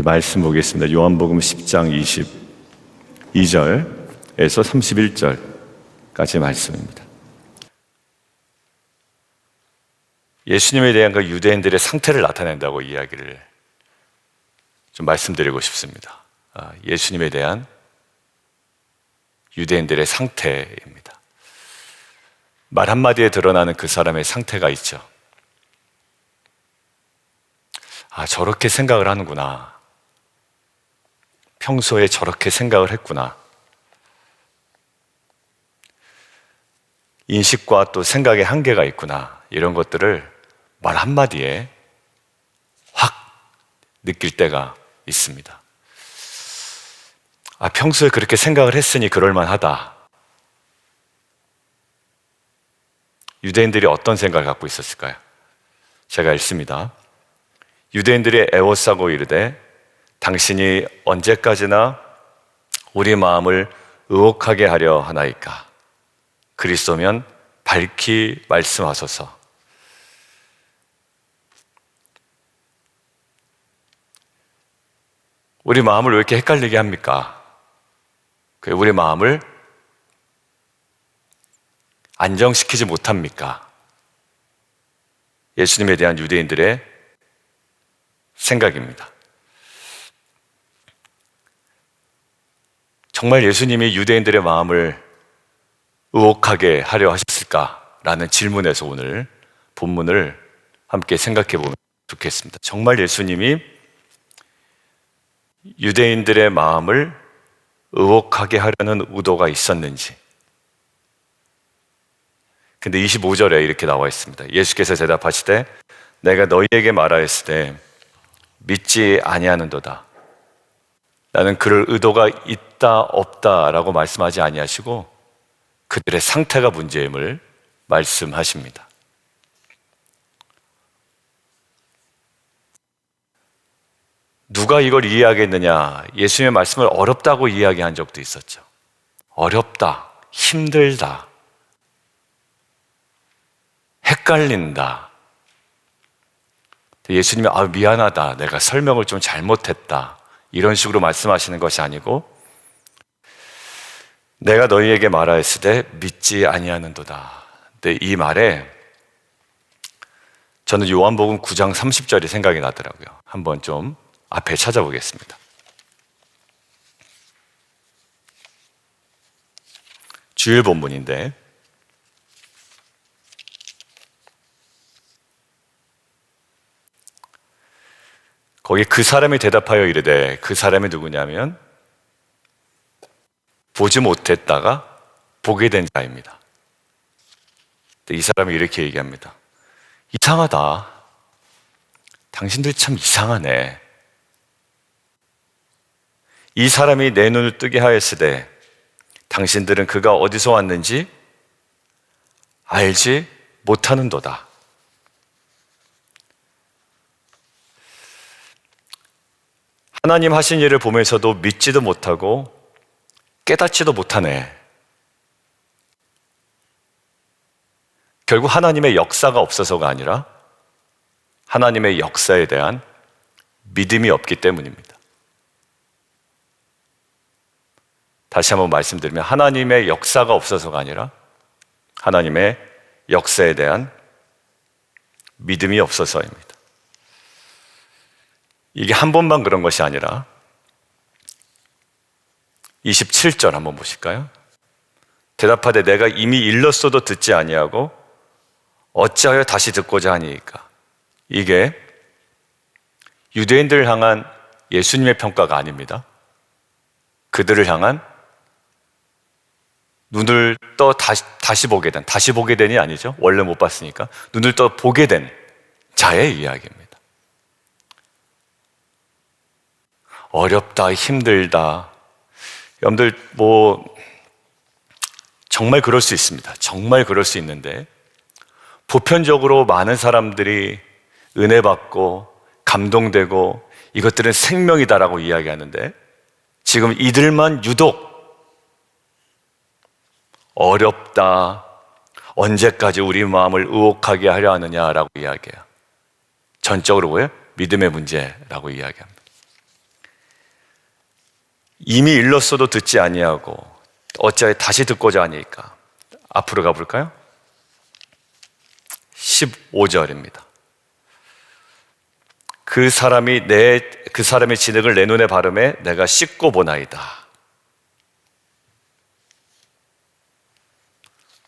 우리 말씀 보겠습니다. 요한복음 10장 22절에서 31절까지 말씀입니다. 예수님에 대한 그 유대인들의 상태를 나타낸다고 이야기를 좀 말씀드리고 싶습니다. 예수님에 대한 유대인들의 상태입니다. 말 한마디에 드러나는 그 사람의 상태가 있죠. 저렇게 생각을 하는구나. 평소에 저렇게 생각을 했구나. 인식과 또 생각의 한계가 있구나. 이런 것들을 말 한마디에 확 느낄 때가 있습니다. 평소에 그렇게 생각을 했으니 그럴만하다. 유대인들이 어떤 생각을 갖고 있었을까요? 제가 읽습니다. 유대인들이 애워싸고 이르되 당신이 언제까지나 우리 마음을 의혹하게 하려 하나이까? 그리스도면 밝히 말씀하소서. 우리 마음을 왜 이렇게 헷갈리게 합니까? 우리 마음을 안정시키지 못합니까? 예수님에 대한 유대인들의 생각입니다. 정말 예수님이 유대인들의 마음을 의혹하게 하려 하셨을까라는 질문에서 오늘 본문을 함께 생각해 보면 좋겠습니다. 정말 예수님이 유대인들의 마음을 의혹하게 하려는 의도가 있었는지. 근데 25절에 이렇게 나와 있습니다. 예수께서 대답하시되 내가 너희에게 말하였으되 믿지 아니하는도다. 나는 그럴 의도가 있다 없다라고 말씀하지 아니하시고 그들의 상태가 문제임을 말씀하십니다. 누가 이걸 이해하겠느냐? 예수님의 말씀을 어렵다고 이야기한 적도 있었죠. 어렵다, 힘들다, 헷갈린다. 예수님이 미안하다, 내가 설명을 좀 잘못했다, 이런 식으로 말씀하시는 것이 아니고 내가 너희에게 말하였으되 믿지 아니하는도다. 근데 이 말에 저는 요한복음 9장 30절이 생각이 나더라고요. 한번 좀 앞에 찾아보겠습니다. 주일 본문인데 거기 그 사람이 대답하여 이르되, 그 사람이 누구냐면 보지 못했다가 보게 된 자입니다. 이 사람이 이렇게 얘기합니다. 이상하다. 당신들 참 이상하네. 이 사람이 내 눈을 뜨게 하였으되 당신들은 그가 어디서 왔는지 알지 못하는도다. 하나님 하신 일을 보면서도 믿지도 못하고 깨닫지도 못하네. 결국 하나님의 역사가 없어서가 아니라 하나님의 역사에 대한 믿음이 없기 때문입니다. 다시 한번 말씀드리면 하나님의 역사가 없어서가 아니라 하나님의 역사에 대한 믿음이 없어서입니다. 이게 한 번만 그런 것이 아니라 27절 한번 보실까요? 대답하되 내가 이미 일렀어도 듣지 아니하고 어찌하여 다시 듣고자 하니까. 이게 유대인들을 향한 예수님의 평가가 아닙니다. 그들을 향한 눈을 떠 다시 보게 된, 다시 보게 된이 아니죠. 원래 못 봤으니까 눈을 떠 보게 된 자의 이야기입니다. 어렵다, 힘들다. 여러분들 정말 그럴 수 있습니다. 정말 그럴 수 있는데 보편적으로 많은 사람들이 은혜 받고 감동되고 이것들은 생명이다라고 이야기하는데 지금 이들만 유독 어렵다, 언제까지 우리 마음을 의혹하게 하려 하느냐라고 이야기해요. 전적으로 뭐예요? 믿음의 문제라고 이야기합니다. 이미 일렀어도 듣지 아니하고 어찌하여 다시 듣고자 하니까. 앞으로 가볼까요? 15절입니다. 그 사람의 진흙을 내 눈에 바르매 내가 씻고 보나이다.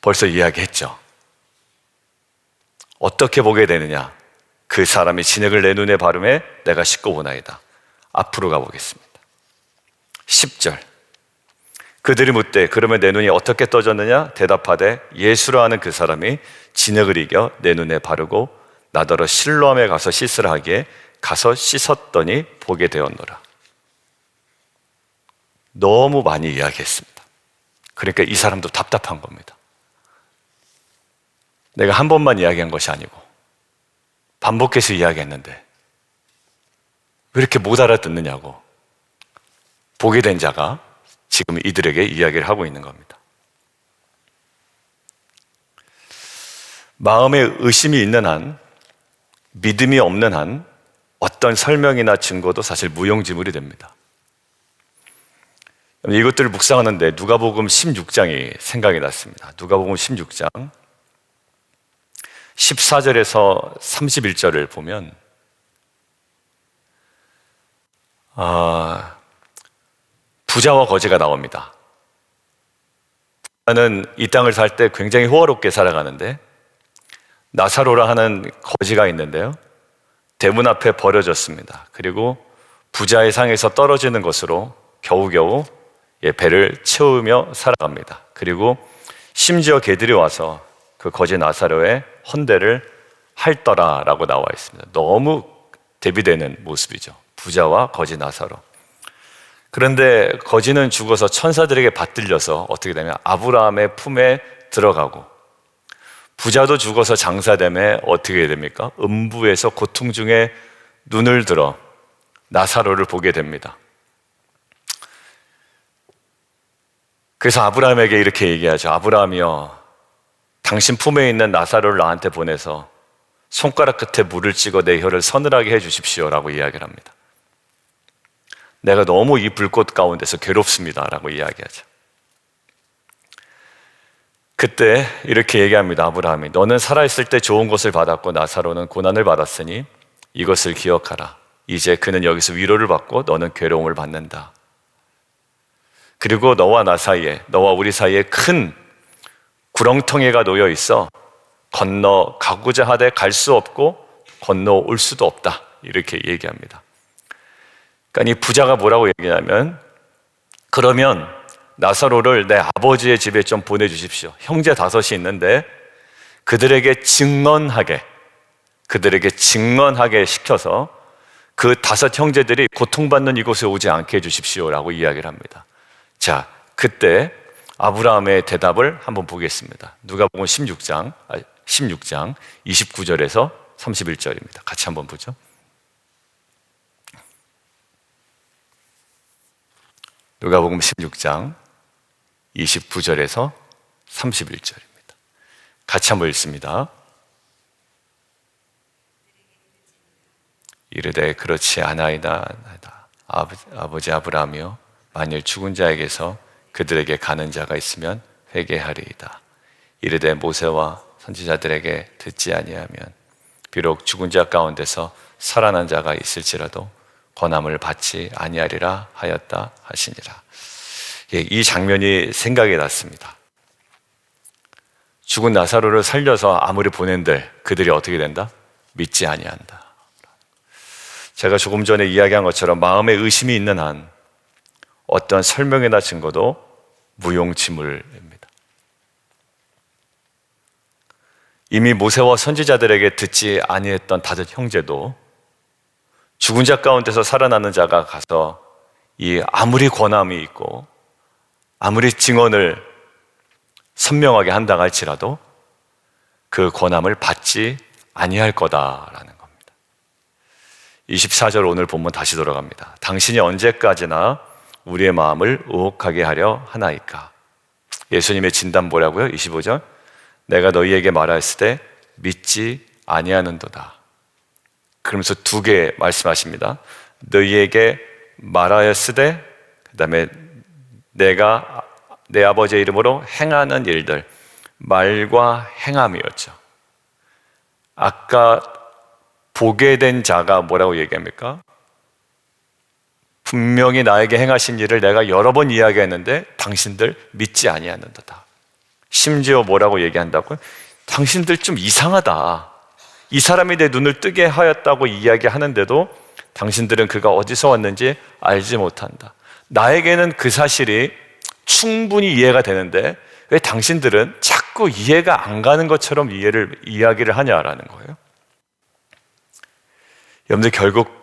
벌써 이야기했죠. 어떻게 보게 되느냐? 그 사람이 진흙을 내 눈에 바르매 내가 씻고 보나이다. 앞으로 가보겠습니다. 10절. 그들이 묻되 그러면 내 눈이 어떻게 떠졌느냐? 대답하되 예수라 하는 그 사람이 진흙을 이겨 내 눈에 바르고 나더러 실로암에 가서 씻으라 하기에 가서 씻었더니 보게 되었노라. 너무 많이 이야기했습니다. 그러니까 이 사람도 답답한 겁니다. 내가 한 번만 이야기한 것이 아니고 반복해서 이야기했는데 왜 이렇게 못 알아듣느냐고 보게 된 자가 지금 이들에게 이야기를 하고 있는 겁니다. 마음에 의심이 있는 한, 믿음이 없는 한 어떤 설명이나 증거도 사실 무용지물이 됩니다. 이것들을 묵상하는데 누가복음 16장이 생각이 났습니다. 누가복음 16장 14절에서 31절을 보면 부자와 거지가 나옵니다. 부자는 이 땅을 살 때 굉장히 호화롭게 살아가는데 나사로라 하는 거지가 있는데요, 대문 앞에 버려졌습니다. 그리고 부자의 상에서 떨어지는 것으로 겨우겨우 배를 채우며 살아갑니다. 그리고 심지어 개들이 와서 그 거지 나사로의 헌대를 핥더라라고 나와 있습니다. 너무 대비되는 모습이죠. 부자와 거지 나사로. 그런데 거지는 죽어서 천사들에게 받들려서 어떻게 되면 아브라함의 품에 들어가고, 부자도 죽어서 장사되면 어떻게 됩니까? 음부에서 고통 중에 눈을 들어 나사로를 보게 됩니다. 그래서 아브라함에게 이렇게 얘기하죠. 아브라함이여, 당신 품에 있는 나사로를 나한테 보내서 손가락 끝에 물을 찍어 내 혀를 서늘하게 해주십시오 라고 이야기를 합니다. 내가 너무 이 불꽃 가운데서 괴롭습니다 라고 이야기하죠. 그때 이렇게 얘기합니다. 아브라함이, 너는 살아있을 때 좋은 것을 받았고 나사로는 고난을 받았으니 이것을 기억하라. 이제 그는 여기서 위로를 받고 너는 괴로움을 받는다. 그리고 너와 나 사이에, 너와 우리 사이에 큰 구렁텅이가 놓여 있어 건너가고자 하되 갈 수 없고 건너올 수도 없다. 이렇게 얘기합니다. 그러니까 이 부자가 뭐라고 얘기하냐면, 그러면 나사로를 내 아버지의 집에 좀 보내주십시오. 형제 5이 있는데 그들에게 증언하게 시켜서 그 5 형제들이 고통받는 이곳에 오지 않게 해주십시오 라고 이야기를 합니다. 자, 그때 아브라함의 대답을 한번 보겠습니다. 누가복음 16장 29절에서 31절입니다. 같이 한번 보죠. 누가복음 16장 29절에서 31절입니다. 같이 한번 읽습니다. 이르되 그렇지 않아이다. 아버지 아브라함이여, 만일 죽은 자에게서 그들에게 가는 자가 있으면 회개하리이다. 이르되 모세와 선지자들에게 듣지 아니하면 비록 죽은 자 가운데서 살아난 자가 있을지라도 권함을 받지 아니하리라 하였다 하시니라. 이 장면이 생각이 났습니다. 죽은 나사로를 살려서 아무리 보낸들 그들이 어떻게 된다? 믿지 아니한다. 제가 조금 전에 이야기한 것처럼 마음에 의심이 있는 한 어떤 설명이나 증거도 무용지물입니다. 이미 모세와 선지자들에게 듣지 아니했던 5 형제도 죽은 자 가운데서 살아나는 자가 가서 아무리 권함이 있고 아무리 증언을 선명하게 한다 할지라도 그 권함을 받지 아니할 거다라는 겁니다. 24절 오늘 본문 다시 돌아갑니다. 당신이 언제까지나 우리의 마음을 의혹하게 하려 하나이까. 예수님의 진단 뭐라고요? 25절, 내가 너희에게 말하였을 때 믿지 아니하는도다. 그러면서 2개 말씀하십니다. 너희에게 말하였으되 그다음에 내가 내 아버지의 이름으로 행하는 일들, 말과 행함이었죠. 아까 보게 된 자가 뭐라고 얘기합니까? 분명히 나에게 행하신 일을 내가 여러 번 이야기했는데 당신들 믿지 아니하는도다. 심지어 뭐라고 얘기한다고요? 당신들 좀 이상하다. 이 사람이 내 눈을 뜨게 하였다고 이야기하는데도 당신들은 그가 어디서 왔는지 알지 못한다. 나에게는 그 사실이 충분히 이해가 되는데 왜 당신들은 자꾸 이해가 안 가는 것처럼 이야기를 하냐라는 거예요. 여러분들, 결국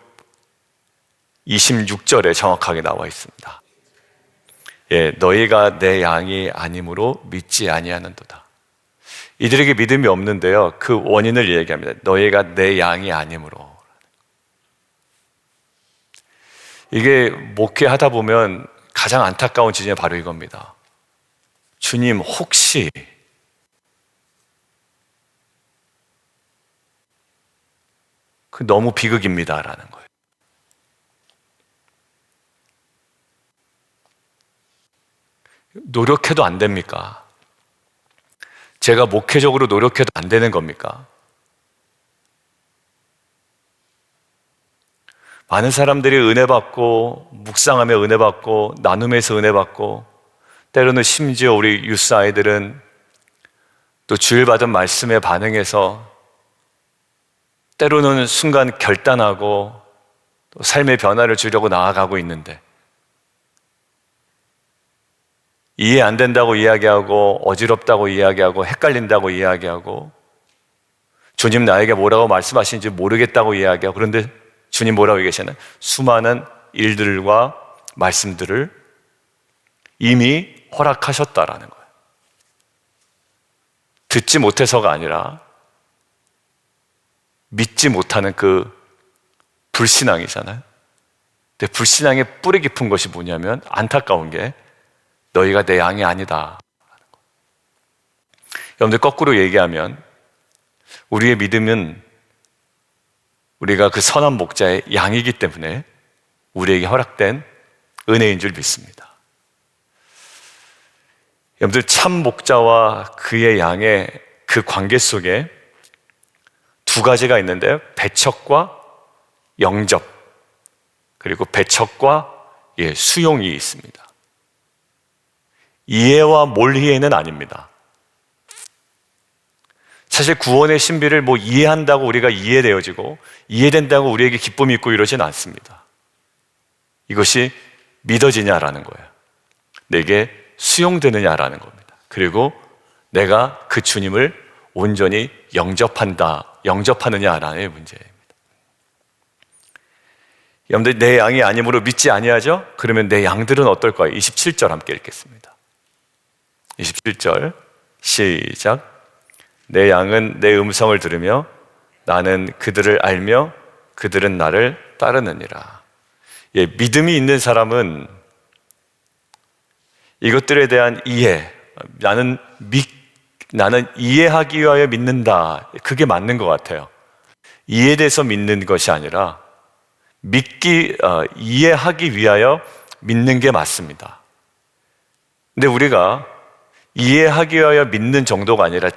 26절에 정확하게 나와 있습니다. 너희가 내 양이 아니므로 믿지 아니하는도다. 이들에게 믿음이 없는데요, 그 원인을 얘기합니다. 너희가 내 양이 아니므로. 이게 목회하다 보면 가장 안타까운 지점이 바로 이겁니다. 주님, 혹시 그 너무 비극입니다라는 거예요. 노력해도 안 됩니까? 제가 목회적으로 노력해도 안 되는 겁니까? 많은 사람들이 은혜 받고, 묵상하며 은혜 받고, 나눔에서 은혜 받고, 때로는 심지어 우리 유스 아이들은 또 주일 받은 말씀에 반응해서 때로는 순간 결단하고 또 삶의 변화를 주려고 나아가고 있는데, 이해 안 된다고 이야기하고, 어지럽다고 이야기하고, 헷갈린다고 이야기하고, 주님 나에게 뭐라고 말씀하시는지 모르겠다고 이야기하고, 그런데 주님 뭐라고 얘기하시나요? 수많은 일들과 말씀들을 이미 허락하셨다라는 거예요. 듣지 못해서가 아니라 믿지 못하는 그 불신앙이잖아요. 근데 불신앙의 뿌리 깊은 것이 뭐냐면, 안타까운 게 너희가 내 양이 아니다. 여러분들, 거꾸로 얘기하면 우리의 믿음은 우리가 그 선한 목자의 양이기 때문에 우리에게 허락된 은혜인 줄 믿습니다. 여러분들, 참 목자와 그의 양의 그 관계 속에 두 가지가 있는데요, 배척과 영접, 그리고 배척과 수용이 있습니다. 이해와 몰이해는 아닙니다. 사실 구원의 신비를 이해한다고 우리가 이해되어지고, 이해된다고 우리에게 기쁨이 있고 이러진 않습니다. 이것이 믿어지냐라는 거예요. 내게 수용되느냐라는 겁니다. 그리고 내가 그 주님을 온전히 영접하느냐라는 문제입니다. 여러분들, 내 양이 아니므로 믿지 아니하죠? 그러면 내 양들은 어떨까요? 27절 함께 읽겠습니다. 27절 시작. 내 양은 내 음성을 들으며 나는 그들을 알며 그들은 나를 따르느니라. 믿음이 있는 사람은 이것들에 대한 이해, 나는 이해하기 위하여 믿는다, 그게 맞는 것 같아요. 이해돼서 믿는 것이 아니라 이해하기 위하여 믿는 게 맞습니다. 근데 우리가 이해하기 위하여 믿는 정도가 아니라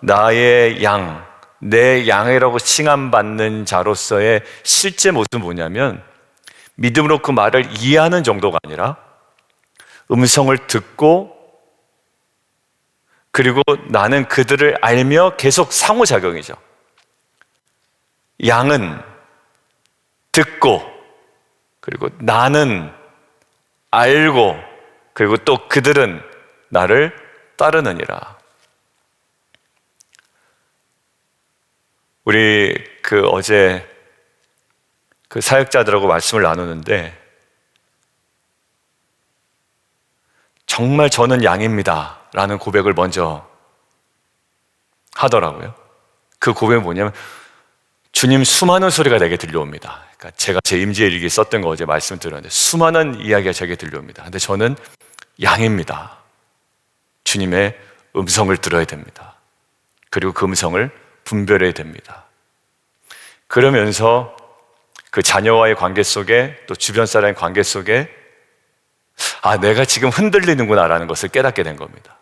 나의 양, 내 양이라고 칭함받는 자로서의 실제 모습은 뭐냐면, 믿음으로 그 말을 이해하는 정도가 아니라 음성을 듣고, 그리고 나는 그들을 알며, 계속 상호작용이죠. 양은 듣고, 그리고 나는 알고, 그리고 또 그들은 나를 따르느니라. 우리 어제 사역자들하고 말씀을 나누는데, 정말 저는 양입니다 라는 고백을 먼저 하더라고요. 그 고백은 뭐냐면, 주님, 수많은 소리가 내게 들려옵니다. 그러니까 제가 제 임지의 일기 썼던 거 어제 말씀 드렸는데, 수많은 이야기가 제게 들려옵니다. 근데 저는 양입니다. 주님의 음성을 들어야 됩니다. 그리고 그 음성을 분별해야 됩니다. 그러면서 그 자녀와의 관계 속에, 또 주변 사람의 관계 속에 아, 내가 지금 흔들리는구나라는 것을 깨닫게 된 겁니다.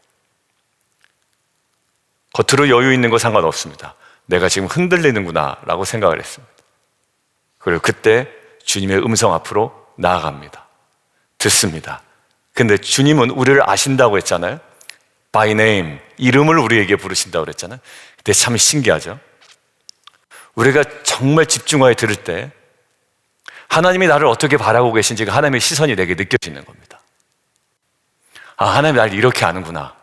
겉으로 여유 있는 거 상관없습니다. 내가 지금 흔들리는구나라고 생각을 했습니다. 그리고 그때 주님의 음성 앞으로 나아갑니다. 듣습니다. 근데 주님은 우리를 아신다고 했잖아요. By name, 이름을 우리에게 부르신다고 그랬잖아요. 근데 참 신기하죠. 우리가 정말 집중하여 들을 때 하나님이 나를 어떻게 바라고 계신지 하나님의 시선이 내게 느껴지는 겁니다. 아, 하나님이 나를 이렇게 아는구나.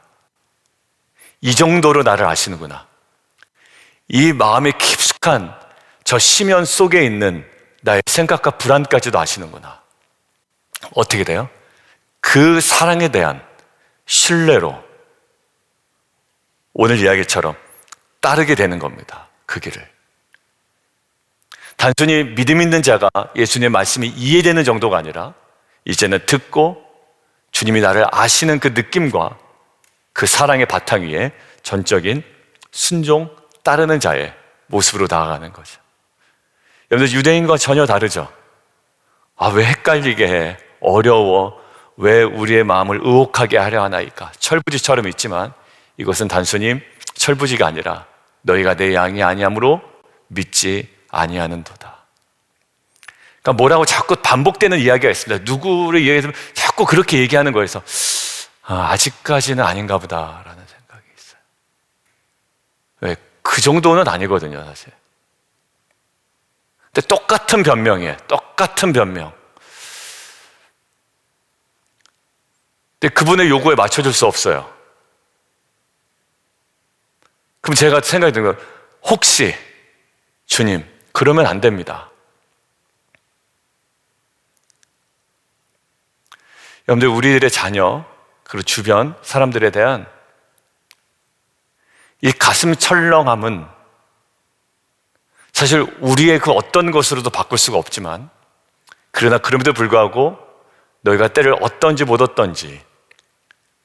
이 정도로 나를 아시는구나. 이 마음의 깊숙한 저 심연 속에 있는 나의 생각과 불안까지도 아시는구나. 어떻게 돼요? 그 사랑에 대한 신뢰로 오늘 이야기처럼 따르게 되는 겁니다. 그 길을. 단순히 믿음 있는 자가 예수님의 말씀이 이해되는 정도가 아니라 이제는 듣고 주님이 나를 아시는 그 느낌과 그 사랑의 바탕 위에 전적인 순종, 따르는 자의 모습으로 나아가는 거죠. 여러분들, 유대인과 전혀 다르죠. 아, 왜 헷갈리게 해? 어려워. 왜 우리의 마음을 의혹하게 하려 하나이까? 철부지처럼 있지만 이것은 단순히 철부지가 아니라 너희가 내 양이 아니함으로 믿지 아니하는도다. 그러니까 뭐라고 자꾸 반복되는 이야기가 있습니다. 누구를 얘기하면 자꾸 그렇게 얘기하는 거에서 아직까지는 아닌가 보다라는 생각이 있어요. 왜? 그 정도는 아니거든요, 사실. 근데 똑같은 변명이에요. 똑같은 변명. 근데 그분의 요구에 맞춰줄 수 없어요. 그럼 제가 생각이 드는 건, 혹시 주님, 그러면 안 됩니다. 여러분들, 우리들의 자녀 그리고 주변 사람들에 대한 이 가슴 철렁함은 사실 우리의 그 어떤 것으로도 바꿀 수가 없지만, 그러나 그럼에도 불구하고 너희가 때를 얻던지 못 얻던지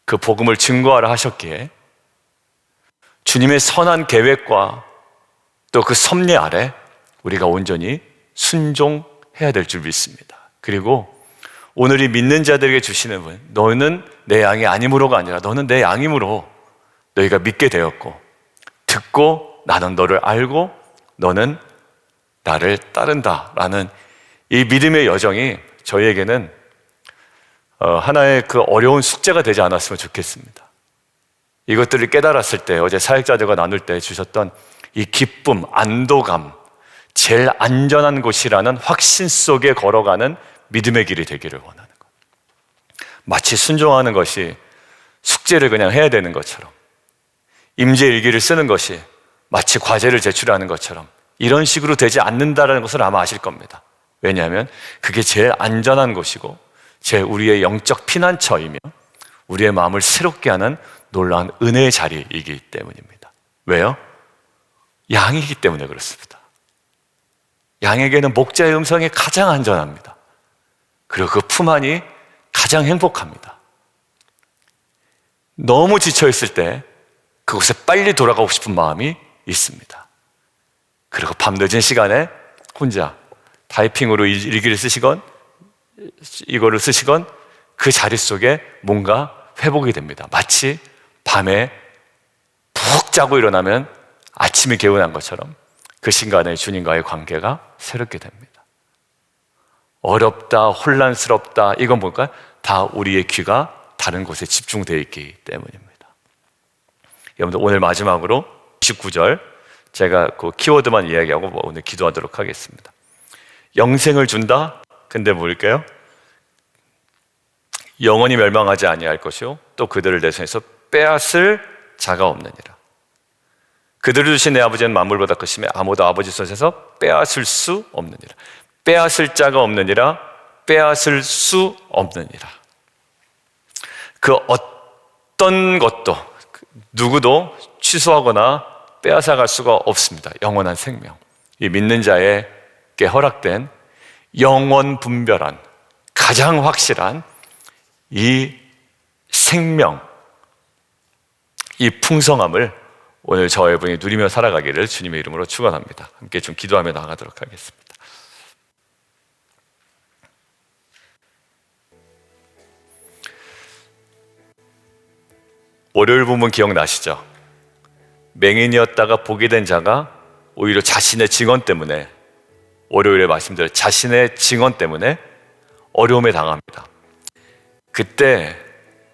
그 복음을 증거하라 하셨기에 주님의 선한 계획과 또 그 섭리 아래 우리가 온전히 순종해야 될 줄 믿습니다. 그리고 오늘 이 믿는 자들에게 주시는 분, 너는 내 양이 아님으로가 아니라 너는 내 양임으로 너희가 믿게 되었고, 듣고 나는 너를 알고 너는 나를 따른다라는 이 믿음의 여정이 저희에게는 하나의 그 어려운 숙제가 되지 않았으면 좋겠습니다. 이것들을 깨달았을 때, 어제 사역자들과 나눌 때 주셨던 이 기쁨, 안도감, 제일 안전한 곳이라는 확신 속에 걸어가는 믿음의 길이 되기를 원하는 것. 마치 순종하는 것이 숙제를 그냥 해야 되는 것처럼, 임재일기를 쓰는 것이 마치 과제를 제출하는 것처럼 이런 식으로 되지 않는다는 것을 아마 아실 겁니다. 왜냐하면 그게 제일 안전한 곳이고 제일 우리의 영적 피난처이며 우리의 마음을 새롭게 하는 놀라운 은혜의 자리이기 때문입니다. 왜요? 양이기 때문에 그렇습니다. 양에게는 목자의 음성이 가장 안전합니다. 그리고 그 품 안이 가장 행복합니다. 너무 지쳐있을 때 그곳에 빨리 돌아가고 싶은 마음이 있습니다. 그리고 밤늦은 시간에 혼자 타이핑으로 일기를 쓰시건 이거를 쓰시건 그 자리 속에 뭔가 회복이 됩니다. 마치 밤에 푹 자고 일어나면 아침에 개운한 것처럼 그 순간에 주님과의 관계가 새롭게 됩니다. 어렵다, 혼란스럽다, 이건 뭘까요? 다 우리의 귀가 다른 곳에 집중되어 있기 때문입니다. 여러분들, 오늘 마지막으로 29절 제가 그 키워드만 이야기하고 오늘 기도하도록 하겠습니다. 영생을 준다? 근데 뭘까요? 영원히 멸망하지 아니할 것이요 또 그들을 내 손에서 빼앗을 자가 없느니라. 그들을 주신 내 아버지는 만물보다 크시며 아무도 아버지 손에서 빼앗을 수 없느니라. 빼앗을 자가 없느니라. 빼앗을 수 없느니라. 그 어떤 것도 누구도 취소하거나 빼앗아갈 수가 없습니다. 영원한 생명, 이 믿는 자에게 허락된 영원 분별한 가장 확실한 이 생명, 이 풍성함을 오늘 저와 여러분이 누리며 살아가기를 주님의 이름으로 축원합니다. 함께 좀 기도하며 나아가도록 하겠습니다. 월요일 본문 기억나시죠? 맹인이었다가 보게 된 자가 오히려 자신의 증언 때문에, 월요일에 말씀드린 자신의 증언 때문에 어려움에 당합니다. 그때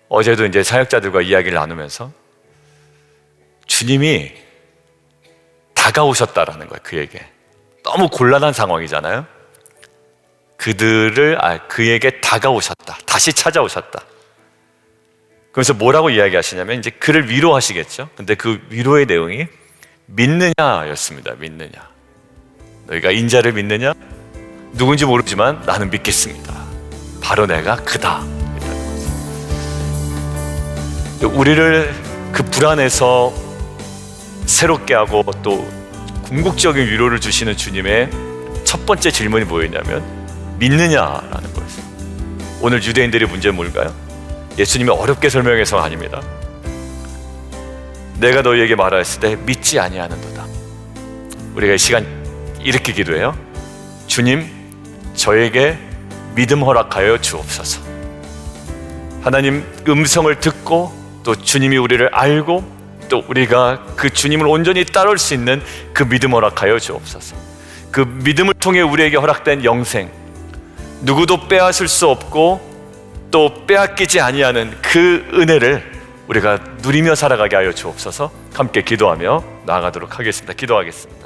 어제도 이제 사역자들과 이야기를 나누면서 주님이 다가오셨다라는 거예요. 그에게 너무 곤란한 상황이잖아요. 그에게 다가오셨다, 다시 찾아오셨다. 그래서 뭐라고 이야기하시냐면 이제 그를 위로하시겠죠. 근데 그 위로의 내용이 믿느냐였습니다. 믿느냐. 너희가 인자를 믿느냐? 누군지 모르지만 나는 믿겠습니다. 바로 내가 그다. 우리를 그 불안에서 새롭게 하고 또 궁극적인 위로를 주시는 주님의 첫 번째 질문이 뭐였냐면 믿느냐라는 거였어요. 오늘 유대인들의 문제는 뭘까요? 예수님이 어렵게 설명해서가 아닙니다. 내가 너희에게 말하였을 때 믿지 아니하는도다. 우리가 이 시간 이렇게 기도해요. 주님, 저에게 믿음 허락하여 주옵소서. 하나님 음성을 듣고 또 주님이 우리를 알고 또 우리가 그 주님을 온전히 따를 수 있는 그 믿음 허락하여 주옵소서. 그 믿음을 통해 우리에게 허락된 영생, 누구도 빼앗을 수 없고 또 빼앗기지 아니하는 그 은혜를 우리가 누리며 살아가게 하여 주옵소서. 함께 기도하며 나아가도록 하겠습니다. 기도하겠습니다.